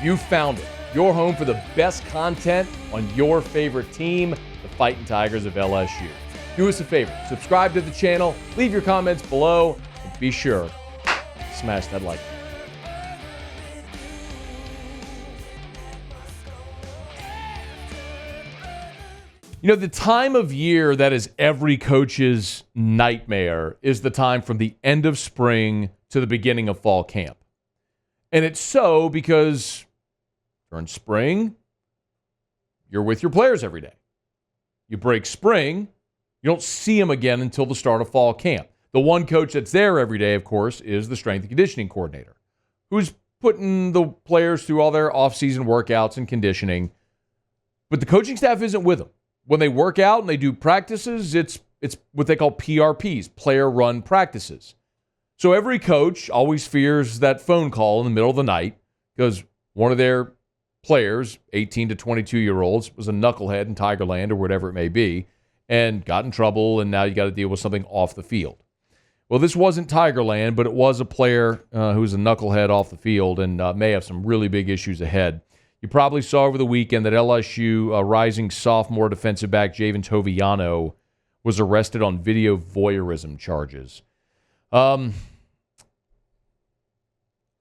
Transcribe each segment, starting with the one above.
You found it. Your home for the best content on your favorite team, the Fighting Tigers of LSU. Do us a favor, subscribe to the channel, leave your comments below, and be sure to smash that like button. You know, the time of year that is every coach's nightmare is the time from the end of spring to the beginning of fall camp. And it's so because during spring, you're with your players every day. You break spring, you don't see them again until the start of fall camp. The one coach that's there every day, of course, is the strength and conditioning coordinator, who's putting the players through all their off-season workouts and conditioning. But the coaching staff isn't with them. When they work out and they do practices, it's what they call PRPs, player-run practices. So every coach always fears that phone call in the middle of the night because one of their players, 18 to 22-year-olds, was a knucklehead in Tigerland or whatever it may be, and got in trouble, and now you got to deal with something off the field. Well, this wasn't Tigerland, but it was a player who was a knucklehead off the field and may have some really big issues ahead. You probably saw over the weekend that LSU rising sophomore defensive back Javien Toviano was arrested on video voyeurism charges.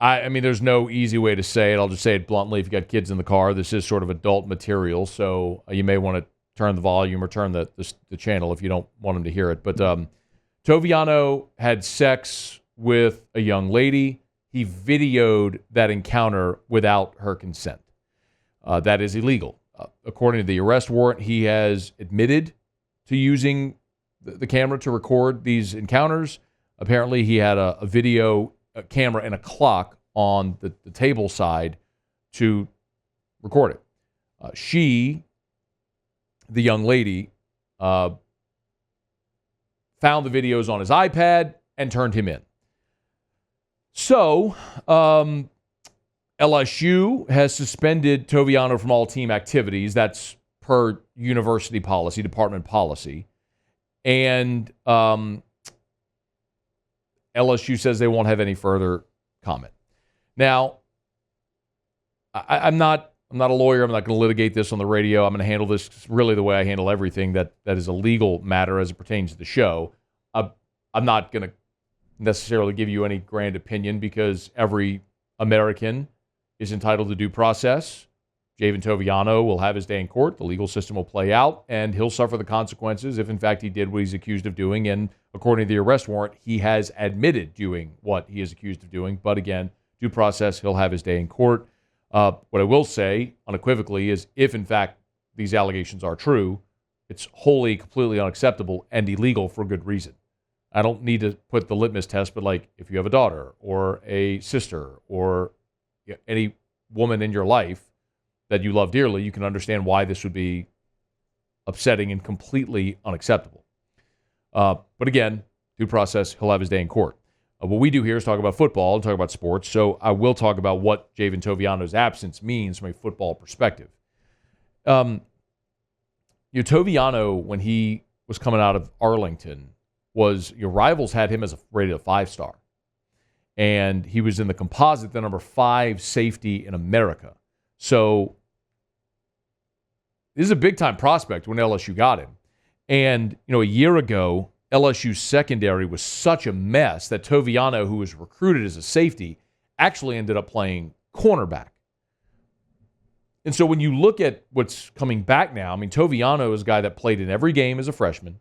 I mean, there's no easy way to say it. I'll just say it bluntly. If you got kids in the car, this is sort of adult material, so you may want to turn the volume or turn the channel if you don't want them to hear it. But Toviano had sex with a young lady. He videoed that encounter without her consent. That is illegal. According to the arrest warrant, he has admitted to using the camera to record these encounters. Apparently, he had a video camera and a clock on the table side to record it. She, the young lady, found the videos on his iPad and turned him in. So, LSU has suspended Toviano from all team activities. That's per university policy, department policy. And LSU says they won't have any further comment. Now, I'm not a lawyer. I'm not going to litigate this on the radio. I'm going to handle this really the way I handle everything that is a legal matter as it pertains to the show. I'm not going to necessarily give you any grand opinion because every American is entitled to due process. Javien Toviano will have his day in court. The legal system will play out, and he'll suffer the consequences if, in fact, he did what he's accused of doing. And according to the arrest warrant, he has admitted doing what he is accused of doing. But again, due process, he'll have his day in court. What I will say unequivocally is if, in fact, these allegations are true, it's wholly, completely unacceptable and illegal for good reason. I don't need to put the litmus test, but like if you have a daughter or a sister or any woman in your life that you love dearly, you can understand why this would be upsetting and completely unacceptable. But again, due process, he'll have his day in court. What we do here is talk about football and talk about sports, so I will talk about what Javien Toviano's absence means from a football perspective. Toviano, when he was coming out of Arlington, your rivals had him as rated a 5-star. And he was in the composite, the number 5 safety in America. So this is a big-time prospect when LSU got him. And, a year ago, LSU's secondary was such a mess that Toviano, who was recruited as a safety, actually ended up playing cornerback. And so when you look at what's coming back now, Toviano is a guy that played in every game as a freshman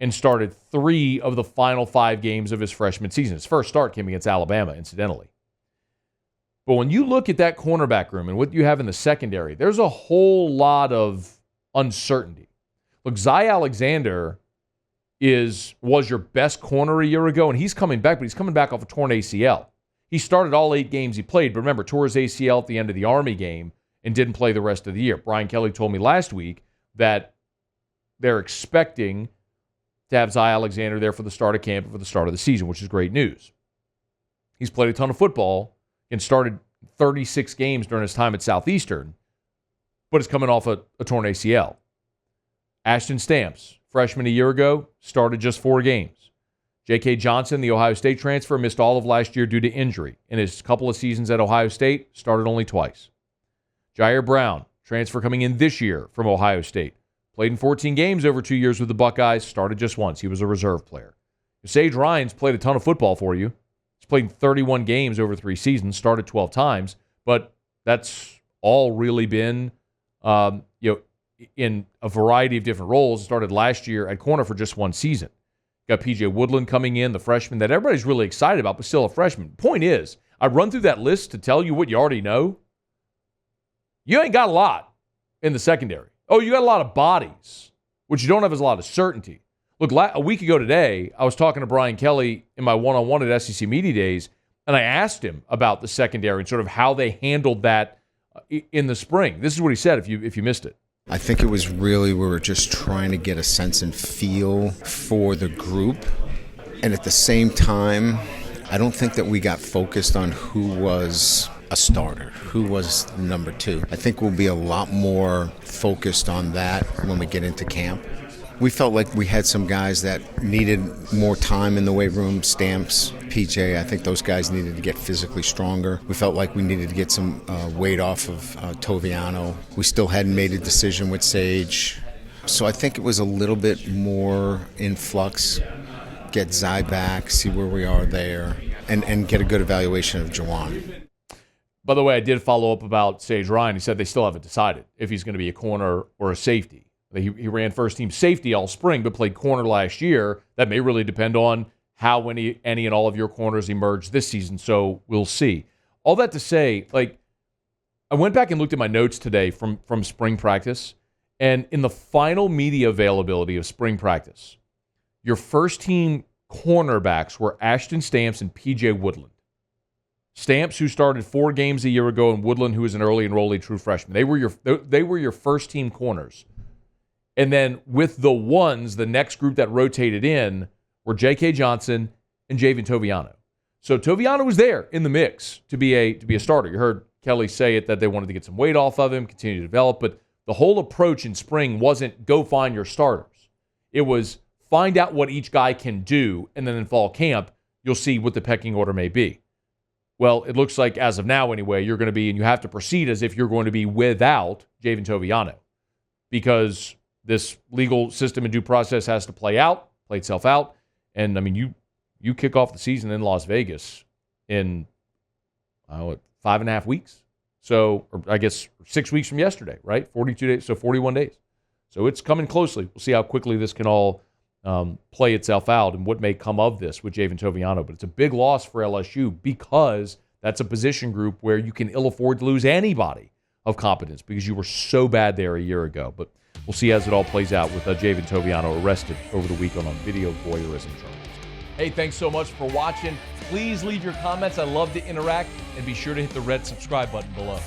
and started 3 of the final 5 games of his freshman season. His first start came against Alabama, incidentally. But when you look at that cornerback room and what you have in the secondary, there's a whole lot of uncertainty. Look, Zy Alexander was your best corner a year ago, and he's coming back, but he's coming back off a torn ACL. He started all 8 games he played, but remember, tore his ACL at the end of the Army game and didn't play the rest of the year. Brian Kelly told me last week that they're expecting to have Zy Alexander there for the start of camp and for the start of the season, which is great news. He's played a ton of football and started 36 games during his time at Southeastern, but is coming off a torn ACL. Ashton Stamps, freshman a year ago, started just 4 games. J.K. Johnson, the Ohio State transfer, missed all of last year due to injury. In his couple of seasons at Ohio State, started only twice. Jair Brown, transfer coming in this year from Ohio State. Played in 14 games over 2 years with the Buckeyes, started just once. He was a reserve player. Sage Ryan's played a ton of football for you. He's played in 31 games over 3 seasons, started 12 times, but that's all really been in a variety of different roles. Started last year at corner for just 1 season. Got P.J. Woodland coming in, the freshman that everybody's really excited about, but still a freshman. Point is, I run through that list to tell you what you already know. You ain't got a lot in the secondary. Oh, you got a lot of bodies, which you don't have as a lot of certainty. Look, a week ago today, I was talking to Brian Kelly in my one-on-one at SEC Media Days, and I asked him about the secondary and sort of how they handled that in the spring. This is what he said if you missed it. I think it was really, we were just trying to get a sense and feel for the group. And at the same time, I don't think that we got focused on who was a starter, who was number 2. I think we'll be a lot more focused on that when we get into camp. We felt like we had some guys that needed more time in the weight room. Stamps, PJ, I think those guys needed to get physically stronger. We felt like we needed to get some weight off of Toviano. We still hadn't made a decision with Sage. So I think it was a little bit more in flux. Get Zai back, see where we are there, and get a good evaluation of Jawan. By the way, I did follow up about Sage Ryan. He said they still haven't decided if he's going to be a corner or a safety. He ran first-team safety all spring, but played corner last year. That may really depend on how any and all of your corners emerge this season, so we'll see. All that to say, I went back and looked at my notes today from spring practice, and in the final media availability of spring practice, your first-team cornerbacks were Ashton Stamps and P.J. Woodland. Stamps, who started 4 games a year ago, and Woodland, who was an early enrollee true freshman. They were your first-team corners. And then with the ones, the next group that rotated in were J.K. Johnson and Javien Toviano. So Toviano was there in the mix to be a starter. You heard Kelly say it that they wanted to get some weight off of him, continue to develop, but the whole approach in spring wasn't go find your starters. It was find out what each guy can do, and then in fall camp, you'll see what the pecking order may be. Well, it looks like as of now anyway, you're going to be, and you have to proceed as if you're going to be without Javien Toviano, because this legal system and due process has to play itself out. And, I mean, you kick off the season in Las Vegas in 5.5 weeks. So, or I guess 6 weeks from yesterday, right? 42 days, so 41 days. So it's coming closely. We'll see how quickly this can all play itself out and what may come of this with Javien Toviano. But it's a big loss for LSU because that's a position group where you can ill afford to lose anybody of competence because you were so bad there a year ago. But we'll see as it all plays out with Javien Toviano arrested over the weekend on video voyeurism charges. Hey, thanks so much for watching. Please leave your comments. I love to interact. And be sure to hit the red subscribe button below.